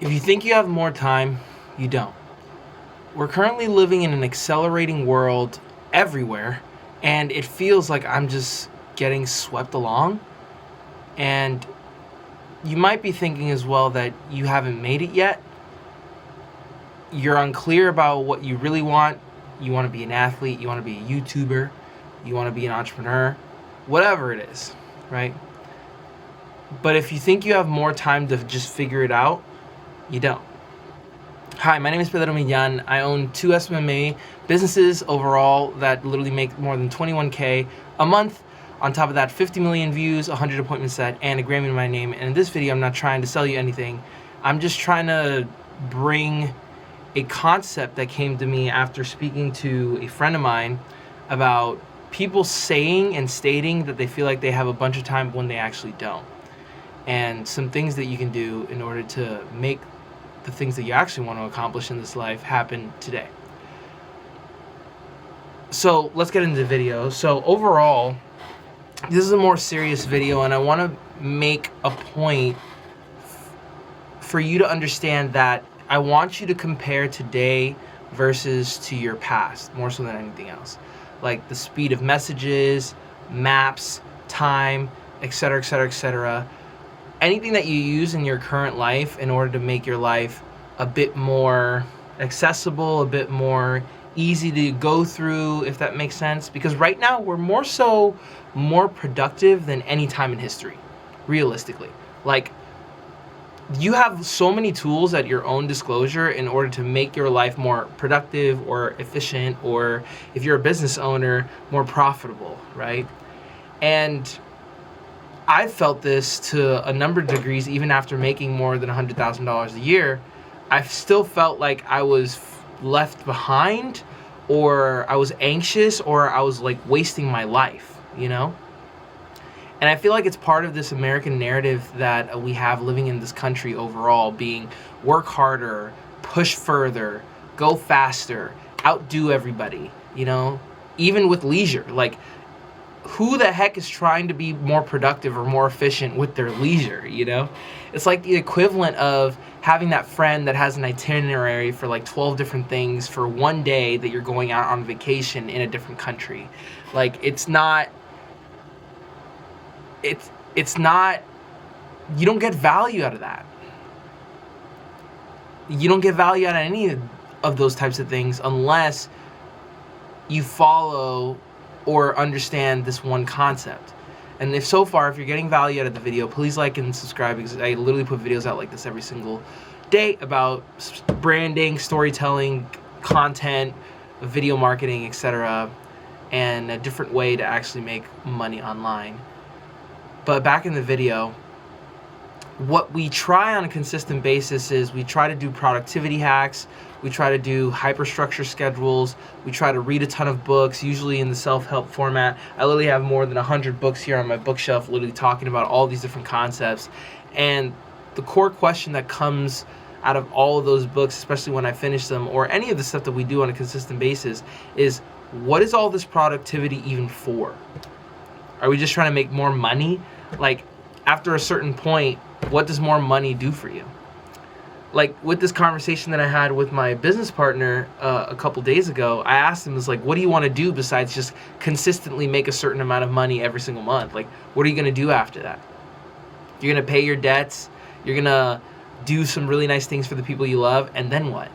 If you think you have more time, you don't. We're currently living in an accelerating world everywhere, and it feels like I'm just getting swept along. And you might be thinking as well that you haven't made it yet. You're unclear about what you really want. You want to be an athlete, you want to be a YouTuber, you want to be an entrepreneur, whatever it is, right? But if you think you have more time to just figure it out, you don't. Hi, my name is Pedro Millan. I own two SMMA businesses overall that literally make more than 21K a month. On top of that, 50 million views, 100 appointments set, and a Grammy in my name. And in this video, I'm not trying to sell you anything. I'm just trying to bring a concept that came to me after speaking to a friend of mine about people saying and stating that they feel like they have a bunch of time when they actually don't. And some things that you can do in order to make the things that you actually want to accomplish in this life happen today. So let's get into the video. So overall, this is a more serious video, and I want to make a point for you to understand that I want you to compare today versus to your past, more so than anything else. Like the speed of messages, maps, time, etc., etc., etc. Anything that you use in your current life in order to make your life a bit more accessible, a bit more easy to go through, if that makes sense. Because right now we're more productive than any time in history, realistically. Like, you have so many tools at your own disclosure in order to make your life more productive or efficient, or if you're a business owner, more profitable, right? And I felt this to a number of degrees. Even after making more than $100,000 a year, I still felt like I was left behind, or I was anxious, or I was like wasting my life, you know? And I feel like it's part of this American narrative that we have living in this country overall, being work harder, push further, go faster, outdo everybody, you know? Even with leisure, like, who the heck is trying to be more productive or more efficient with their leisure, you know? It's like the equivalent of having that friend that has an itinerary for like 12 different things for one day that you're going out on vacation in a different country. Like, it's not, you don't get value out of that. You don't get value out of any of those types of things unless you follow or understand this one concept. And if you're getting value out of the video, please like and subscribe, because I literally put videos out like this every single day about branding, storytelling, content, video marketing, etc., and a different way to actually make money online. But back in the video, what we try on a consistent basis is we try to do productivity hacks, we try to do hyperstructure schedules, we try to read a ton of books, usually in the self-help format. I literally have more than 100 books here on my bookshelf literally talking about all these different concepts. And the core question that comes out of all of those books, especially when I finish them, or any of the stuff that we do on a consistent basis, is what is all this productivity even for? Are we just trying to make more money? Like, after a certain point, what does more money do for you? Like, with this conversation that I had with my business partner a couple days ago, I asked him, what do you want to do besides just consistently make a certain amount of money every single month? Like, what are you going to do after that? You're going to pay your debts, you're going to do some really nice things for the people you love, and then what?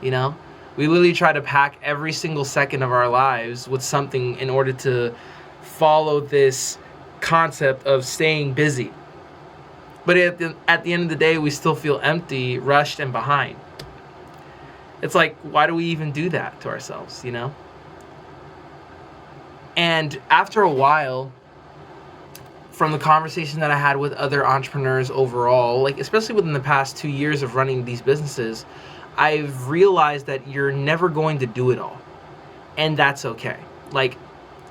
You know? We literally try to pack every single second of our lives with something in order to follow this concept of staying busy. But at the end of the day, we still feel empty, rushed, and behind. It's like, why do we even do that to ourselves, you know? And after a while, from the conversation that I had with other entrepreneurs overall, like especially within the past 2 years of running these businesses, I've realized that you're never going to do it all. And that's okay. Like,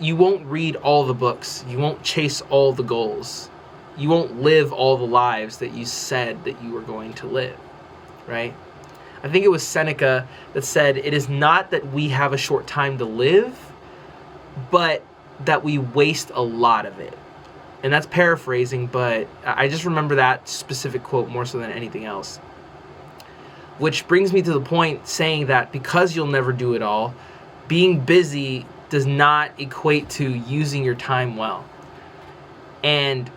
you won't read all the books. You won't chase all the goals. You won't live all the lives that you said that you were going to live, right? I think it was Seneca that said, it is not that we have a short time to live, but that we waste a lot of it. And that's paraphrasing, but I just remember that specific quote more so than anything else. which brings me to the point saying that because you'll never do it all, being busy does not equate to using your time well. And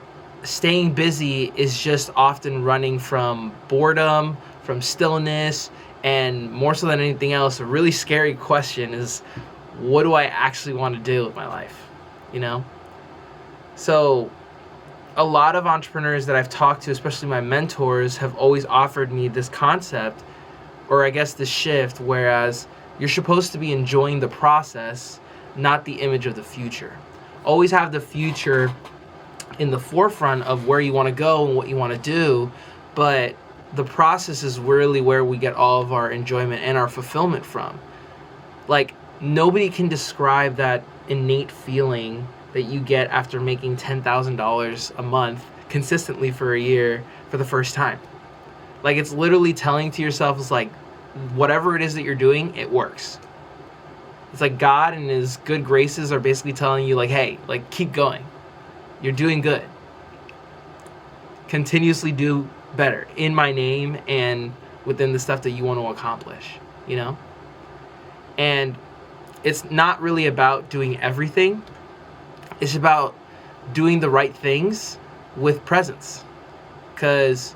staying busy is just often running from boredom, from stillness, and more so than anything else, a really scary question is, what do I actually want to do with my life? You know? So a lot of entrepreneurs that I've talked to, especially my mentors, have always offered me this concept, or I guess this shift, whereas you're supposed to be enjoying the process, not the image of the future. Always have the future in the forefront of where you want to go and what you want to do, but the process is really where we get all of our enjoyment and our fulfillment from. Like, nobody can describe that innate feeling that you get after making $10,000 a month consistently for a year for the first time. Like, it's literally telling to yourself, it's like, whatever it is that you're doing, it works. It's like God and his good graces are basically telling you, like, hey, like, keep going. You're doing good. Continuously do better in my name and within the stuff that you want to accomplish, you know? And it's not really about doing everything. It's about doing the right things with presence. Because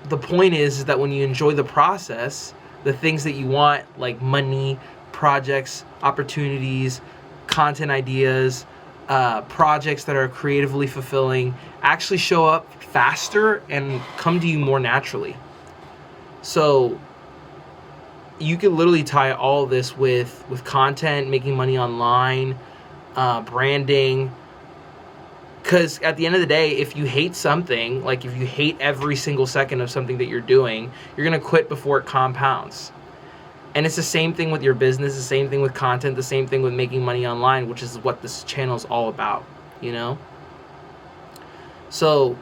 the point is that when you enjoy the process, the things that you want, like money, projects, opportunities, content ideas, projects that are creatively fulfilling, actually show up faster and come to you more naturally. So you can literally tie all of this with content, making money online, branding. Because at the end of the day, if you hate something, like if you hate every single second of something that you're doing, you're going to quit before it compounds. And it's the same thing with your business, the same thing with content, the same thing with making money online, which is what this channel is all about, you know? So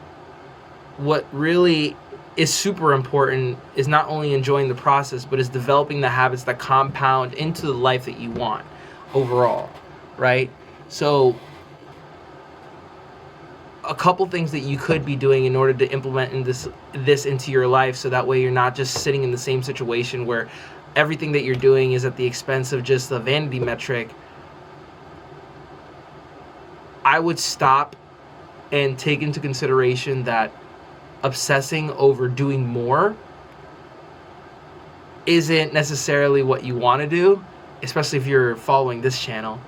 what really is super important is not only enjoying the process, but is developing the habits that compound into the life that you want overall, right? So a couple things that you could be doing in order to implement this into your life, so that way you're not just sitting in the same situation where everything that you're doing is at the expense of just the vanity metric. I would stop and take into consideration that obsessing over doing more isn't necessarily what you want to do, especially if you're following this channel.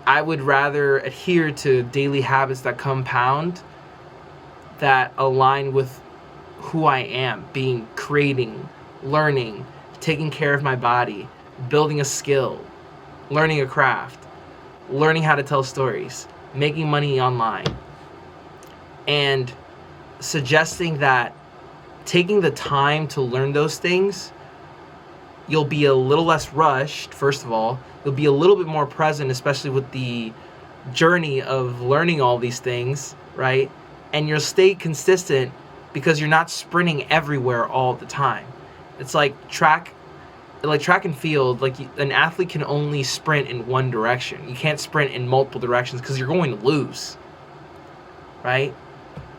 I would rather adhere to daily habits that compound, that align with who I am, being, creating, learning, taking care of my body, building a skill, learning a craft, learning how to tell stories, making money online, and suggesting that taking the time to learn those things, you'll be a little less rushed, first of all. You'll be a little bit more present, especially with the journey of learning all these things, right? And you'll stay consistent because you're not sprinting everywhere all the time. It's like track and field. Like, an athlete can only sprint in one direction. You can't sprint in multiple directions because you're going to lose, right?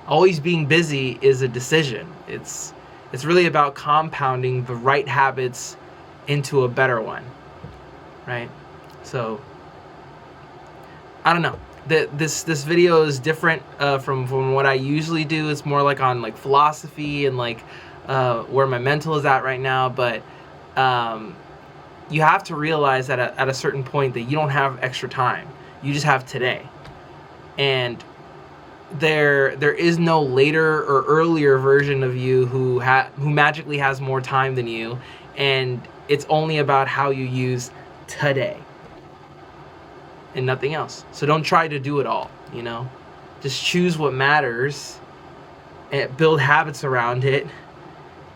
Always being busy is a decision. It's really about compounding the right habits into a better one, right? So I don't know. This video is different from what I usually do. It's more like on like philosophy and like where my mental is at right now. But you have to realize that at a certain point that you don't have extra time. You just have today. And there is no later or earlier version of you who magically has more time than you, and it's only about how you use today and nothing else. So don't try to do it all, you know? Just choose what matters and build habits around it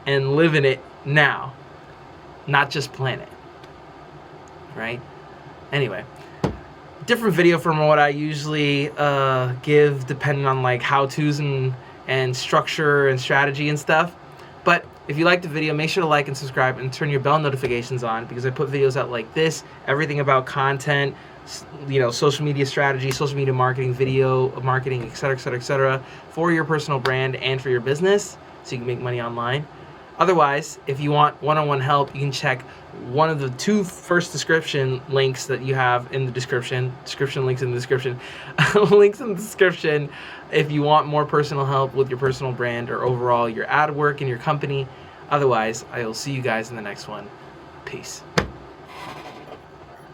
and live in it now, not just plan it, right? Anyway, different video from what I usually give, depending on like how-tos and structure and strategy and stuff. But if you liked the video, make sure to like and subscribe and turn your bell notifications on, because I put videos out like this, everything about content, you know, social media strategy, social media marketing, video marketing, etc., etc., etc., for your personal brand and for your business, so you can make money online. Otherwise, if you want one-on-one help, you can check one of the 2 first description links that you have in the description. Links in the description. Links in the description if you want more personal help with your personal brand or overall your ad work in your company. Otherwise, I will see you guys in the next one. Peace.